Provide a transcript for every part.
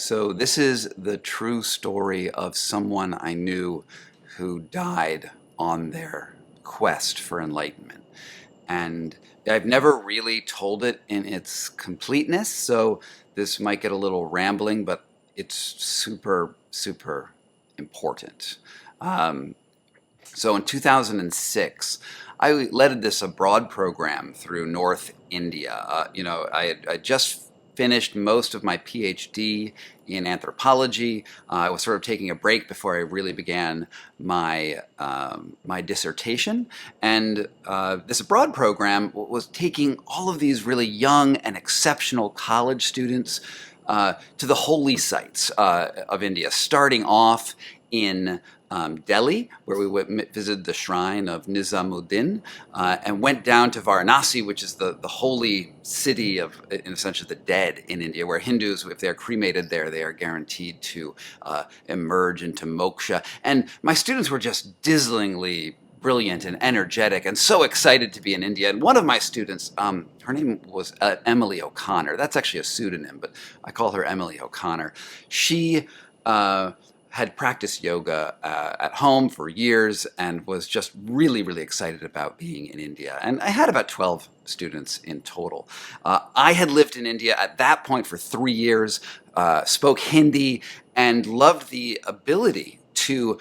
So this is the true story of someone I knew who died on their quest for enlightenment. And I've never really told it in its completeness, so this might get a little rambling, but it's super, super important. Um, so in 2006, I led this abroad program through North India. I just finished most of my PhD in anthropology. I was sort of taking a break before I really began my dissertation, and this abroad program was taking all of these really young and exceptional college students to the holy sites of India, starting off in Delhi, where we visited the shrine of Nizamuddin, and went down to Varanasi, which is the holy city of, in essentially, the dead in India, where Hindus, if they are cremated there, they are guaranteed to emerge into moksha. And my students were just dazzlingly brilliant and energetic and so excited to be in India. And one of my students, her name was Emily O'Connor. That's actually a pseudonym, but I call her Emily O'Connor. She had practiced yoga at home for years and was just really, really excited about being in India. And I had about 12 students in total. I had lived in India at that point for 3 years, spoke Hindi, and loved the ability to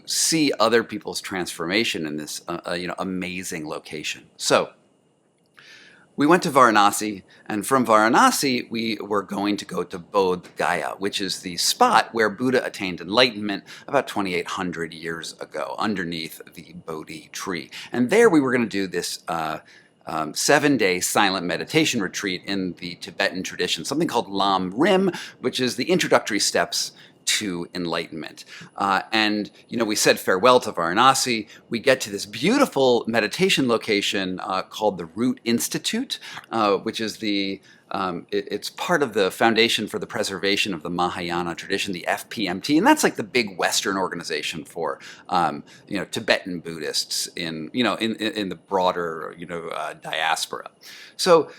see other people's transformation in this amazing location. So we went to Varanasi, and from Varanasi, we were going to go to Bodh Gaya, which is the spot where Buddha attained enlightenment about 2,800 years ago, underneath the Bodhi tree. And there we were going to do this 7-day silent meditation retreat in the Tibetan tradition, something called Lam Rim, which is the introductory steps to enlightenment. We said farewell to Varanasi. We get to this beautiful meditation location called the Root Institute, which is it's part of the Foundation for the Preservation of the Mahayana Tradition, the FPMT, and that's like the big Western organization for Tibetan Buddhists in the broader diaspora. So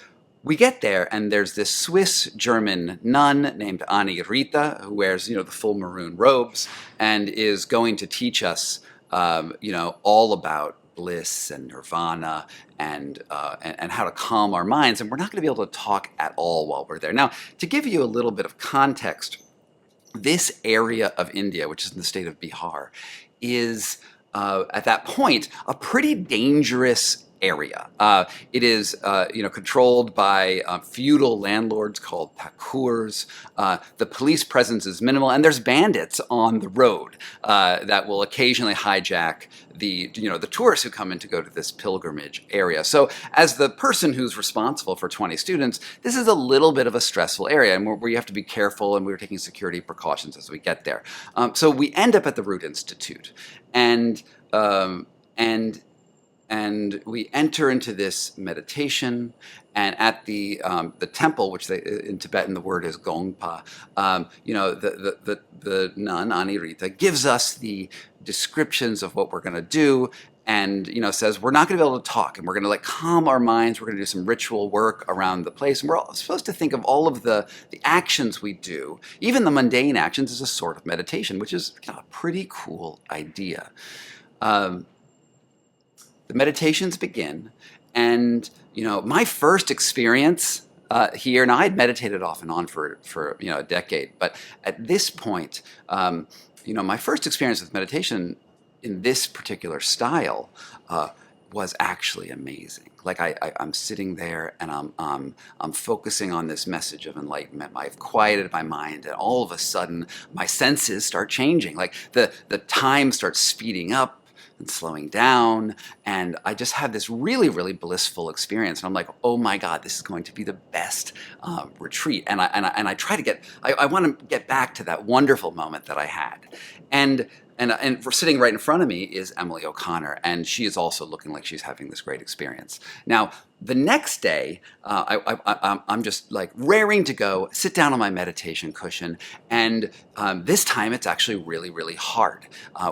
we get there, and there's this Swiss-German nun named Annie Rita, who wears, the full maroon robes, and is going to teach us, all about bliss and nirvana and how to calm our minds. And we're not going to be able to talk at all while we're there. Now, to give you a little bit of context, this area of India, which is in the state of Bihar, is at that point a pretty dangerous area. It is controlled by feudal landlords called Thakurs. The police presence is minimal, and there's bandits on the road that will occasionally hijack the tourists who come in to go to this pilgrimage area. So as the person who's responsible for 20 students, this is a little bit of a stressful area, and where you have to be careful, and we were taking security precautions as we get there. So we end up at the Root Institute, and we enter into this meditation, and at the temple, which in Tibetan the word is Gongpa, the nun Annie Rita gives us the descriptions of what we're going to do, and says we're not going to be able to talk, and we're going to calm our minds. We're going to do some ritual work around the place, and we're supposed to think of all of the actions we do, even the mundane actions, as a sort of meditation, which is a pretty cool idea. The meditations begin, and my first experience here, and I had meditated off and on for a decade, but at this point, my first experience with meditation in this particular style was actually amazing. I'm sitting there, and I'm focusing on this message of enlightenment. I've quieted my mind, and all of a sudden, my senses start changing. The time starts speeding up and slowing down, and I just had this really, really blissful experience. And I'm like, oh my God, this is going to be the best retreat. And I try to I want to get back to that wonderful moment that I had. And and for sitting right in front of me is Emily O'Connor, and she is also looking like she's having this great experience. Now, the next day, I'm just like raring to go, sit down on my meditation cushion, and this time it's actually really, really hard.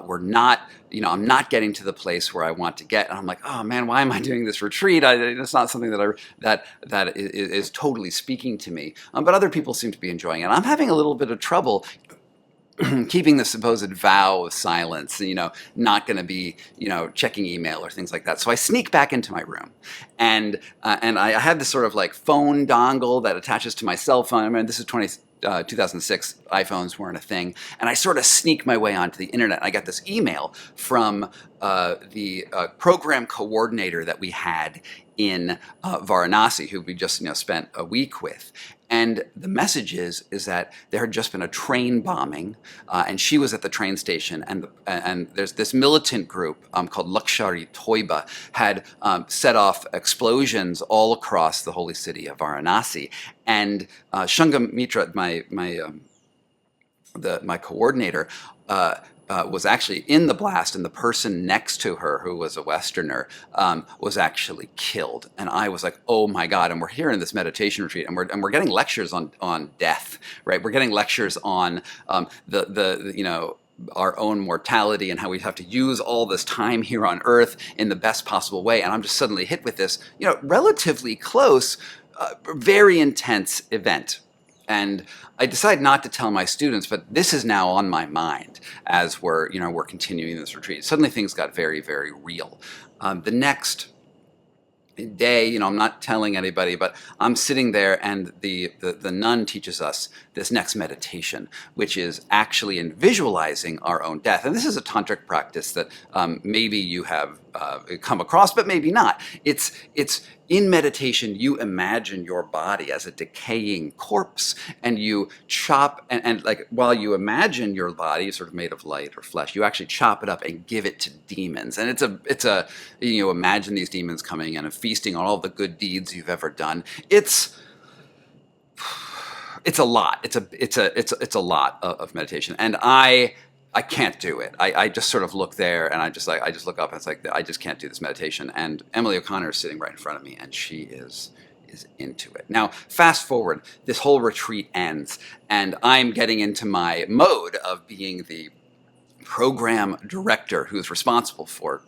We're not, I'm not getting to the place where I want to get, and I'm like, oh man, why am I doing this retreat? It's not something that is totally speaking to me. But other people seem to be enjoying it. I'm having a little bit of trouble keeping the supposed vow of silence, not going to be, checking email or things like that. So I sneak back into my room, and I have this sort of like phone dongle that attaches to my cell phone. I mean, this is 2006, iPhones weren't a thing, and I sort of sneak my way onto the internet. I got this email from the program coordinator that we had in Varanasi, who we just spent a week with. And the message is that there had just been a train bombing, and she was at the train station, and there's this militant group called Lakshari Toiba had set off explosions all across the holy city of Varanasi. And Shungam Mitra, my coordinator, was actually in the blast, and the person next to her, who was a Westerner, was actually killed. And I was like, oh my God. And we're here in this meditation retreat, and we're getting lectures on death, right? We're getting lectures on our own mortality and how we have to use all this time here on earth in the best possible way. And I'm just suddenly hit with this, relatively close, very intense event. And I decided not to tell my students, but this is now on my mind as we're continuing this retreat. Suddenly things got very, very real. The next day, I'm not telling anybody, but I'm sitting there, and the nun teaches us this next meditation, which is actually in visualizing our own death. And this is a tantric practice that maybe you have come across, but maybe not. It's in meditation, you imagine your body as a decaying corpse, and you chop, and like while you imagine your body sort of made of light or flesh, you actually chop it up and give it to demons. And imagine these demons coming in and feasting on all the good deeds you've ever done. It's a lot. It's a lot of meditation, and I can't do it. I just sort of look there, and I just look up, and it's like, I just can't do this meditation. And Emily O'Connor is sitting right in front of me, and she is into it. Now, fast forward, this whole retreat ends, and I'm getting into my mode of being the program director who's responsible for,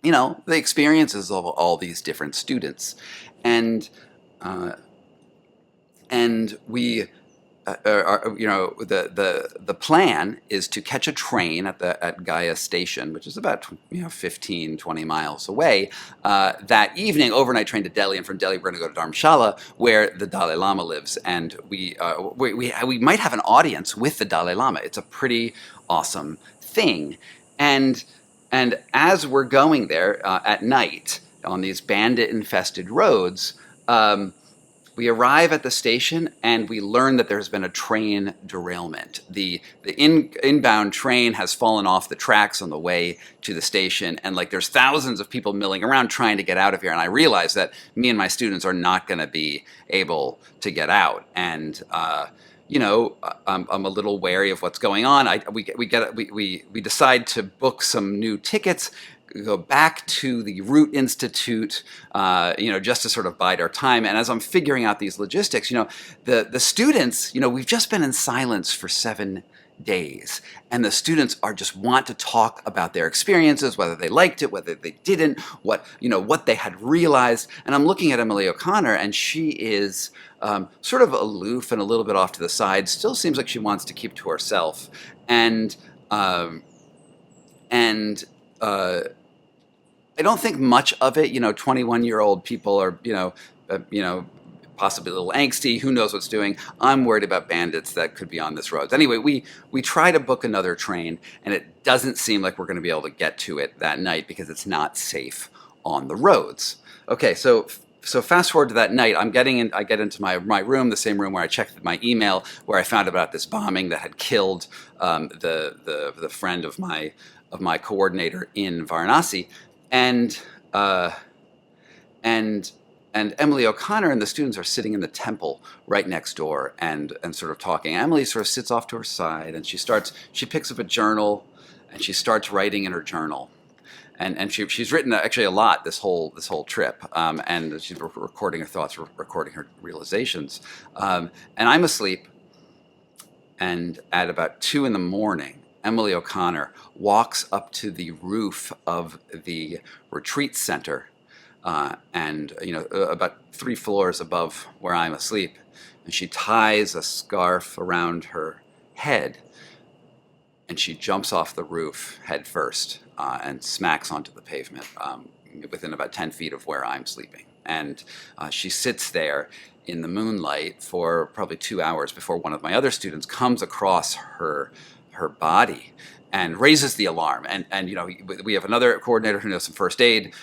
the experiences of all these different students. And we the plan is to catch a train at Gaya station, which is about 15, 20 miles away, that evening, overnight train to Delhi, and from Delhi we're going to go to Dharamshala, where the Dalai Lama lives, and we might have an audience with the Dalai Lama. It's a pretty awesome thing. And as we're going there at night on these bandit-infested roads, we arrive at the station, and we learn that there's been a train derailment. The inbound train has fallen off the tracks on the way to the station, and there's thousands of people milling around trying to get out of here. And I realize that me and my students are not going to be able to get out. And I'm a little wary of what's going on. We decide to book some new tickets, go back to the Root Institute, just to sort of bide our time. And as I'm figuring out these logistics, the students, we've just been in silence for 7 days, and the students just want to talk about their experiences, whether they liked it, whether they didn't, what they had realized. And I'm looking at Emily O'Connor, and she is sort of aloof and a little bit off to the side. Still seems like she wants to keep to herself, and I don't think much of it. 21-year-old people are, possibly a little angsty. Who knows what's doing? I'm worried about bandits that could be on this road. Anyway, we try to book another train, and it doesn't seem like we're going to be able to get to it that night because it's not safe on the roads. Okay, so fast forward to that night. I get into my room, the same room where I checked my email, where I found about this bombing that had killed the friend of my coordinator in Varanasi. And Emily O'Connor and the students are sitting in the temple right next door and sort of talking. Emily sort of sits off to her side, and she picks up a journal, and she starts writing in her journal. And she's written actually a lot this whole trip, and she's recording her thoughts, recording her realizations. And I'm asleep, and at about 2 in the morning, Emily O'Connor walks up to the roof of the retreat center, and about 3 floors above where I'm asleep, and she ties a scarf around her head, and she jumps off the roof head first, and smacks onto the pavement, within about 10 feet of where I'm sleeping. And she sits there in the moonlight for probably 2 hours before one of my other students comes across her body and raises the alarm. And we have another coordinator who knows some first aid.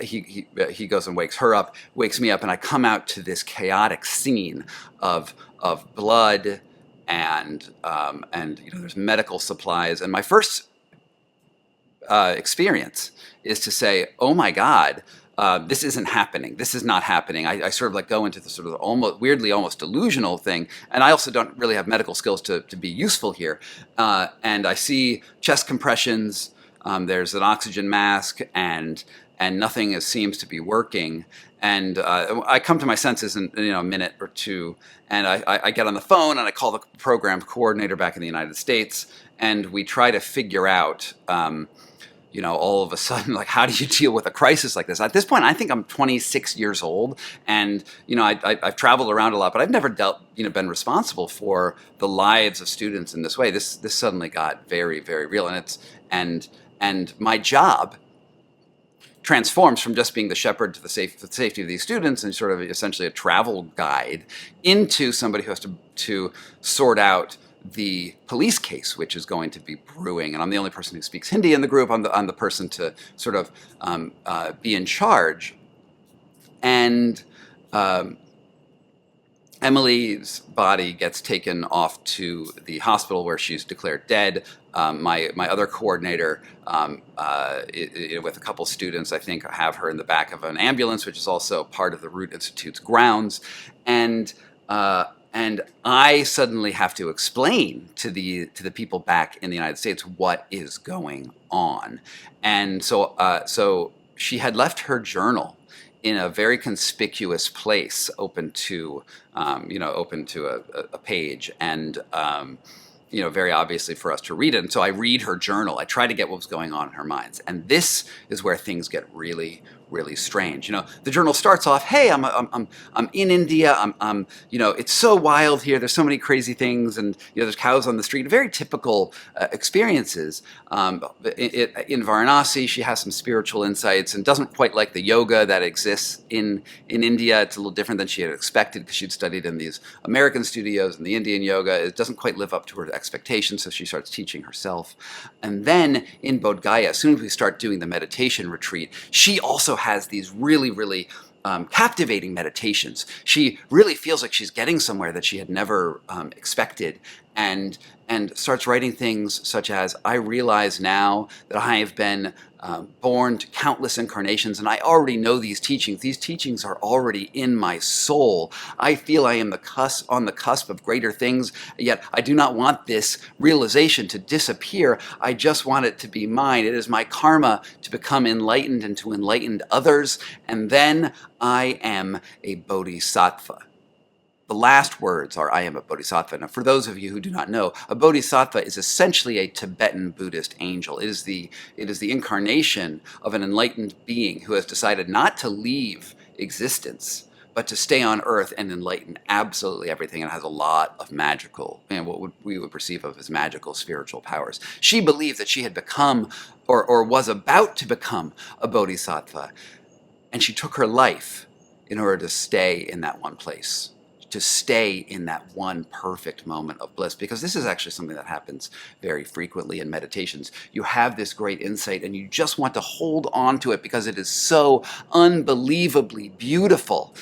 He goes and wakes her up, wakes me up, and I come out to this chaotic scene of blood, and there's medical supplies. And my first experience is to say, oh my God, this isn't happening. This is not happening. I sort of like go into the sort of almost delusional thing. And I also don't really have medical skills to be useful here. And I see chest compressions. There's an oxygen mask, and nothing seems to be working. And I come to my senses in a minute or two, and I get on the phone and I call the program coordinator back in the United States, and we try to figure out, all of a sudden, like, how do you deal with a crisis like this? At this point, I think I'm 26 years old, and I've traveled around a lot, but I've never been responsible for the lives of students in this way. This suddenly got very, very real, and my job transforms from just being the shepherd to the safety of these students and sort of essentially a travel guide into somebody who has to sort out the police case, which is going to be brewing. And I'm the only person who speaks Hindi in the group. I'm the person to sort of be in charge. And Emily's body gets taken off to the hospital where she's declared dead. My other coordinator, with a couple students, I think, have her in the back of an ambulance, which is also part of the Root Institute's grounds. And I suddenly have to explain to the people back in the United States what is going on. And so she had left her journal in a very conspicuous place, open to a page, and very obviously for us to read it. And so I read her journal. I try to get what was going on in her mind. And this is where things get really, really strange. The journal starts off, "Hey, I'm in India. It's so wild here. There's so many crazy things, and there's cows on the street." Very typical experiences. In Varanasi, she has some spiritual insights and doesn't quite like the yoga that exists in India. It's a little different than she had expected because she'd studied in these American studios, and the Indian yoga, it doesn't quite live up to her expectations, so she starts teaching herself. And then in Bodh Gaya, as soon as we start doing the meditation retreat, she also has these really, really captivating meditations. She really feels like she's getting somewhere that she had never expected, and starts writing things such as, "I realize now that I have been born to countless incarnations, and I already know these teachings. These teachings are already in my soul. I feel I am on the cusp of greater things, yet I do not want this realization to disappear. I just want it to be mine. It is my karma to become enlightened and to enlighten others, and then I am a bodhisattva." The last words are, "I am a bodhisattva." Now, for those of you who do not know, a bodhisattva is essentially a Tibetan Buddhist angel. It is the incarnation of an enlightened being who has decided not to leave existence, but to stay on Earth and enlighten absolutely everything, and has a lot of magical, what we would perceive of as magical spiritual powers. She believed that she had become, or was about to become, a bodhisattva, and she took her life in order to stay in that one place, to stay in that one perfect moment of bliss, because this is actually something that happens very frequently in meditations. You have this great insight and you just want to hold on to it because it is so unbelievably beautiful,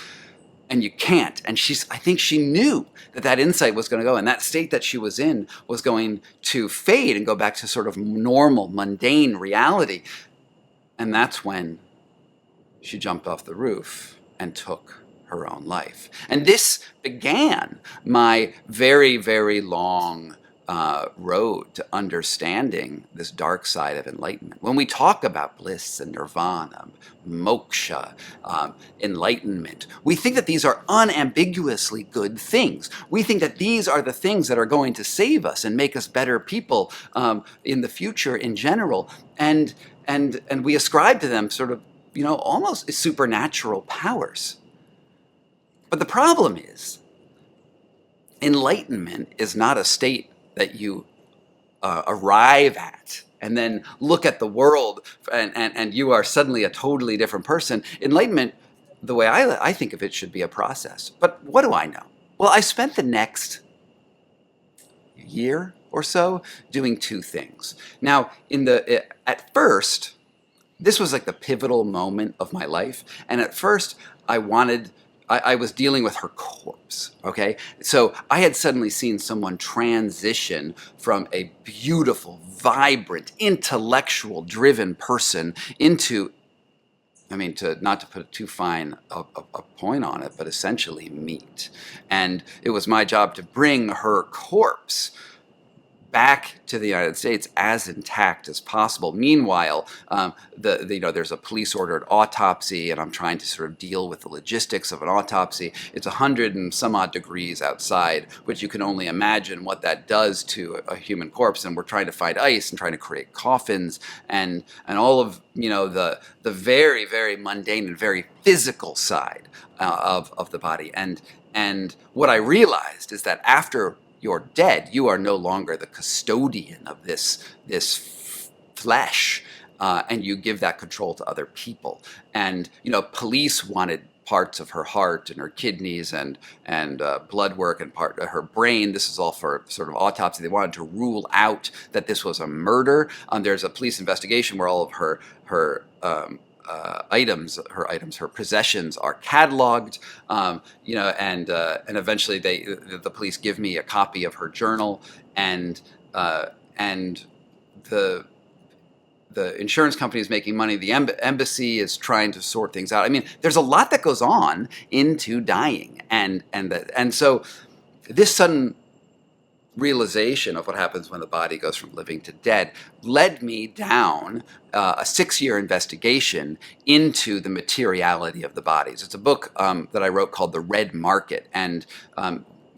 and you can't. And I think she knew that insight was going to go, and that state that she was in was going to fade and go back to sort of normal, mundane reality. And that's when she jumped off the roof and took her own life. And this began my very, very long road to understanding this dark side of enlightenment. When we talk about bliss and nirvana, moksha, enlightenment, we think that these are unambiguously good things. We think that these are the things that are going to save us and make us better people in the future in general. And we ascribe to them sort of, almost supernatural powers. But the problem is, enlightenment is not a state that you arrive at and then look at the world and you are suddenly a totally different person. Enlightenment, the way I think of it, should be a process. But what do I know? Well, I spent the next year or so doing two things. Now, at first, this was like the pivotal moment of my life. And at first, I was dealing with her corpse, okay? So I had suddenly seen someone transition from a beautiful, vibrant, intellectual, driven person into, not to put too fine a point on it, but essentially meat. And it was my job to bring her corpse back to the United States as intact as possible. Meanwhile, there's a police-ordered autopsy, and I'm trying to sort of deal with the logistics of an autopsy. It's 100 and some odd degrees outside, which you can only imagine what that does to a human corpse. And we're trying to find ice and trying to create coffins and all of the very, very mundane and very physical side of the body. And what I realized is that after you're dead, you are no longer the custodian of this flesh, and you give that control to other people. And police wanted parts of her heart and her kidneys and blood work and part of her brain. This is all for sort of autopsy. They wanted to rule out that this was a murder. There's a police investigation where all of her her possessions are cataloged, and eventually the police give me a copy of her journal, and the insurance company is making money. The embassy is trying to sort things out. There's a lot that goes on into dying, and so this sudden realization of what happens when the body goes from living to dead led me down a 6-year investigation into the materiality of the bodies. It's a book that I wrote called The Red Market, and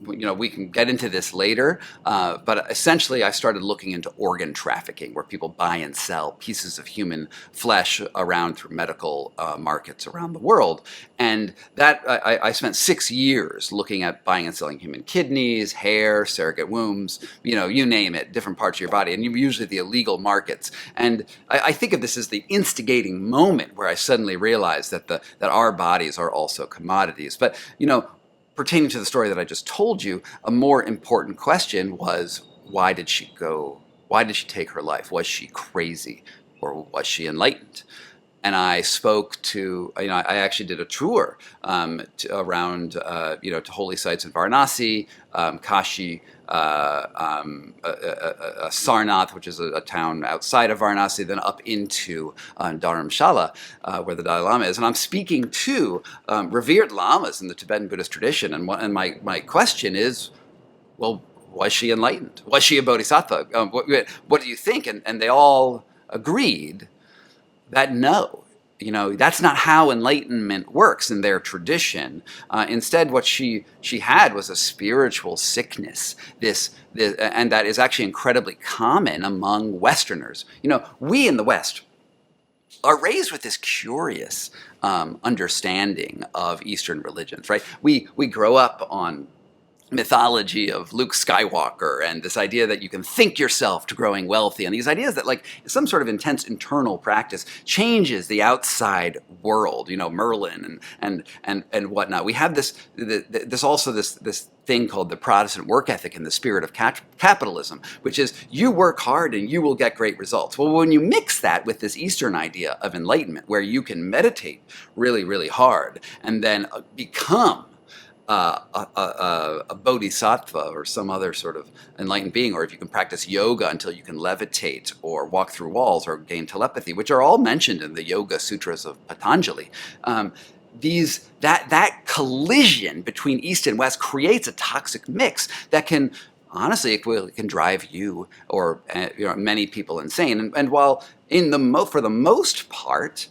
we can get into this later, but essentially I started looking into organ trafficking, where people buy and sell pieces of human flesh around through medical markets around the world. And that I spent 6 years looking at buying and selling human kidneys, hair, surrogate wombs, you name it, different parts of your body, and usually the illegal markets. And I think of this as the instigating moment where I suddenly realized that our bodies are also commodities. But pertaining to the story that I just told you, a more important question was, why did she go? Why did she take her life? Was she crazy, or was she enlightened? And I spoke to, I actually did a tour around, to holy sites in Varanasi, Kashi, Sarnath, which is a town outside of Varanasi, then up into Dharamshala, where the Dalai Lama is. And I'm speaking to revered lamas in the Tibetan Buddhist tradition. And my question is, well, was she enlightened? Was she a bodhisattva? What do you think? And they all agreed that no, that's not how enlightenment works in their tradition. Instead, what she had was a spiritual sickness. And that is actually incredibly common among Westerners. We in the West are raised with this curious understanding of Eastern religions, right? We grow up on mythology of Luke Skywalker and this idea that you can think yourself to growing wealthy, and these ideas that some sort of intense internal practice changes the outside world, Merlin and whatnot. We have this thing called the Protestant work ethic and the spirit of capitalism, which is you work hard and you will get great results. Well, when you mix that with this Eastern idea of enlightenment, where you can meditate really, really hard and then become a bodhisattva or some other sort of enlightened being, or if you can practice yoga until you can levitate or walk through walls or gain telepathy, which are all mentioned in the Yoga Sutras of Patanjali. That collision between East and West creates a toxic mix that can honestly, it can drive you or many people insane. And while for the most part,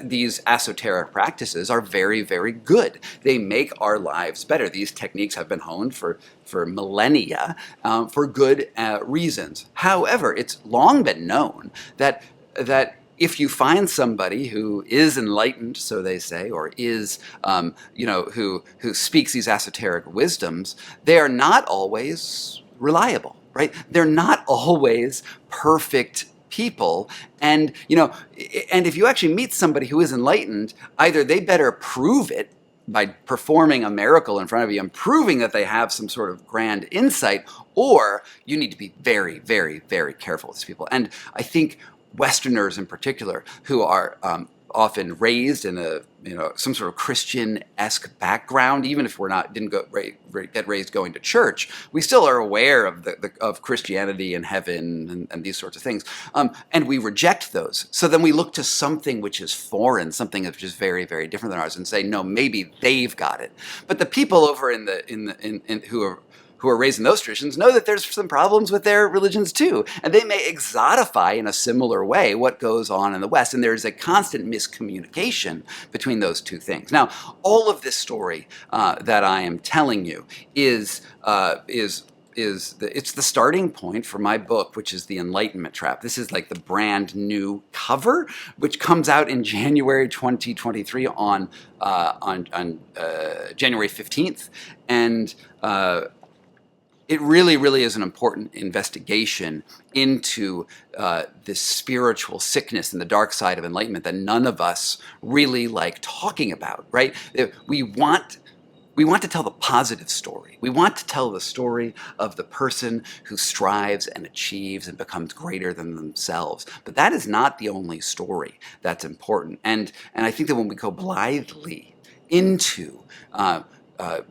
these esoteric practices are very, very good. They make our lives better. These techniques have been honed for millennia for good reasons. However, it's long been known that if you find somebody who is enlightened, so they say, or is who speaks these esoteric wisdoms, they are not always reliable, right? They're not always perfect people. And if you actually meet somebody who is enlightened, either they better prove it by performing a miracle in front of you and proving that they have some sort of grand insight, or you need to be very, very, very careful with these people. And I think Westerners in particular, who are often raised in some sort of Christian-esque background, even if didn't get raised going to church, we still are aware of Christianity and heaven and these sorts of things, and we reject those. So then we look to something which is foreign, something which is very, very different than ours, and say, no, maybe they've got it. But the people over who are raised in those traditions know that there's some problems with their religions too, and they may exotify in a similar way what goes on in the West, and there's a constant miscommunication between those two things. Now, all of this story that I am telling you it's the starting point for my book, which is The Enlightenment Trap. This is like the brand new cover, which comes out in January 2023 on January 15th, and it really, really is an important investigation into this spiritual sickness and the dark side of enlightenment that none of us really like talking about, right? We want to tell the positive story. We want to tell the story of the person who strives and achieves and becomes greater than themselves. But that is not the only story that's important. And I think that when we go blithely into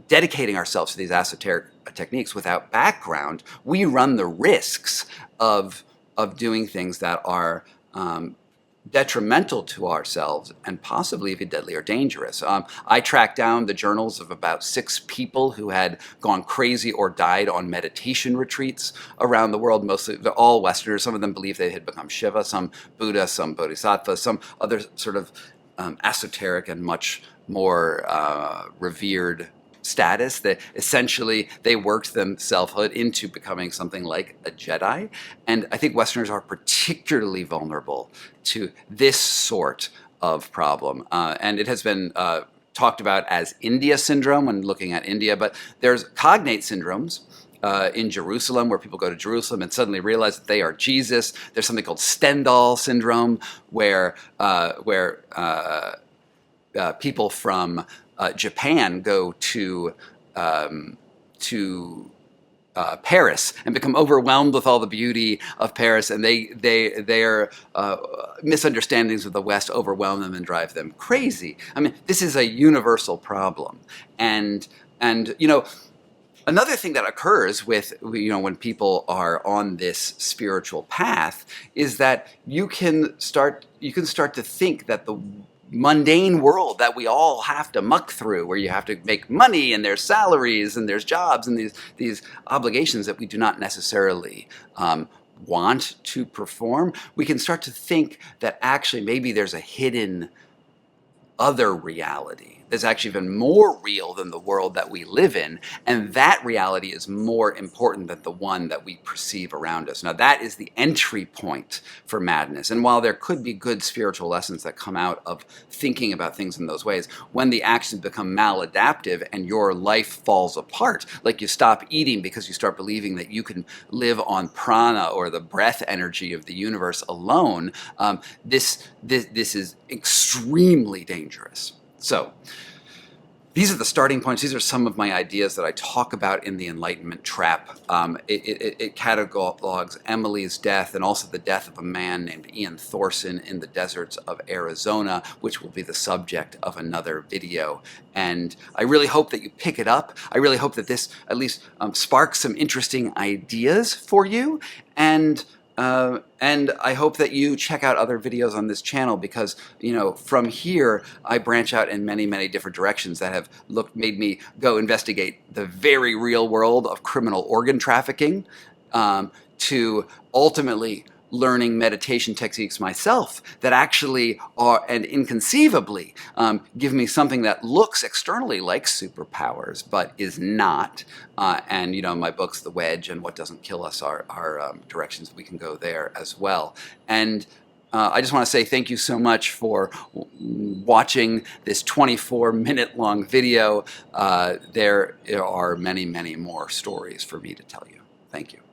dedicating ourselves to these esoteric techniques without background, we run the risks of doing things that are detrimental to ourselves and possibly even deadly or dangerous. I tracked down the journals of about 6 people who had gone crazy or died on meditation retreats around the world. Mostly, they're all Westerners. Some of them believe they had become Shiva, some Buddha, some Bodhisattva, some other sort of esoteric and much more revered status, that essentially they worked themselves into becoming something like a Jedi. And I think Westerners are particularly vulnerable to this sort of problem. And it has been talked about as India syndrome when looking at India, but there's cognate syndromes in Jerusalem, where people go to Jerusalem and suddenly realize that they are Jesus. There's something called Stendhal syndrome, where people from Japan go to Paris and become overwhelmed with all the beauty of Paris, and their misunderstandings of the West overwhelm them and drive them crazy. I mean, this is a universal problem, and another thing that occurs with when people are on this spiritual path is that you can start to think that the mundane world that we all have to muck through, where you have to make money and there's salaries and there's jobs and these obligations that we do not necessarily want to perform, we can start to think that actually maybe there's a hidden other reality that's actually even more real than the world that we live in, and that reality is more important than the one that we perceive around us. Now, that is the entry point for madness, and while there could be good spiritual lessons that come out of thinking about things in those ways, when the actions become maladaptive and your life falls apart, like you stop eating because you start believing that you can live on prana or the breath energy of the universe alone, this is extremely dangerous. So, these are the starting points. These are some of my ideas that I talk about in The Enlightenment Trap. It catalogs Emily's death and also the death of a man named Ian Thorson in the deserts of Arizona, which will be the subject of another video. And I really hope that you pick it up. I really hope that this at least sparks some interesting ideas for you. And And I hope that you check out other videos on this channel because, from here, I branch out in many, many different directions that have made me go investigate the very real world of criminal organ trafficking, to ultimately learning meditation techniques myself that actually are, and inconceivably, give me something that looks externally like superpowers, but is not. And my books, The Wedge and What Doesn't Kill Us, are directions we can go there as well. And I just want to say thank you so much for watching this 24-minute long video. There are many, many more stories for me to tell you. Thank you.